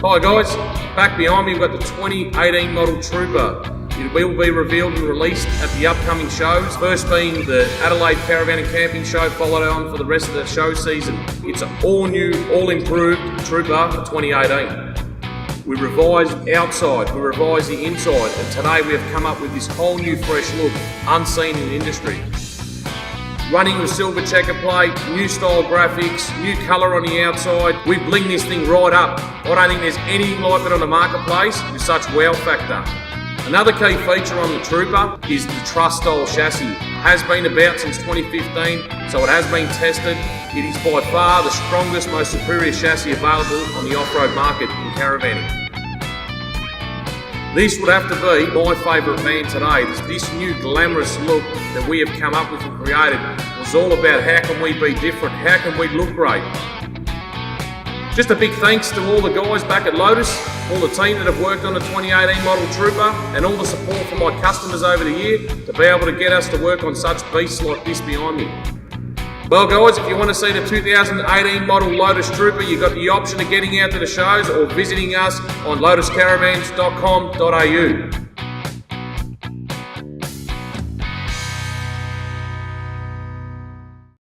Hi guys, back behind me we've got the 2018 model Trooper. It will be revealed and released at the upcoming shows, first being the Adelaide Caravan and Camping Show, followed on for the rest of the show season. It's an all new, all improved Trooper for 2018. We revised outside, we revised the inside, and today we have come up with this whole new fresh look, unseen in the industry. Running with silver checker plate, new style graphics, new colour on the outside. We bling this thing right up. I don't think there's anything like it on the marketplace with such wow factor. Another key feature on the Trooper is the truss style chassis. It has been about since 2015, so it has been tested. It is by far the strongest, most superior chassis available on the off-road market in caravanning. This would have to be my favourite van today. This new glamorous look that we have come up with and created was all about how can we be different, how can we look great. Just a big thanks to all the guys back at Lotus, all the team that have worked on the 2018 model Trooper, and all the support from my customers over the year to be able to get us to work on such beasts like this behind me. Well guys, if you want to see the 2018 model Lotus Trooper, you've got the option of getting out to the shows or visiting us on lotuscaravans.com.au.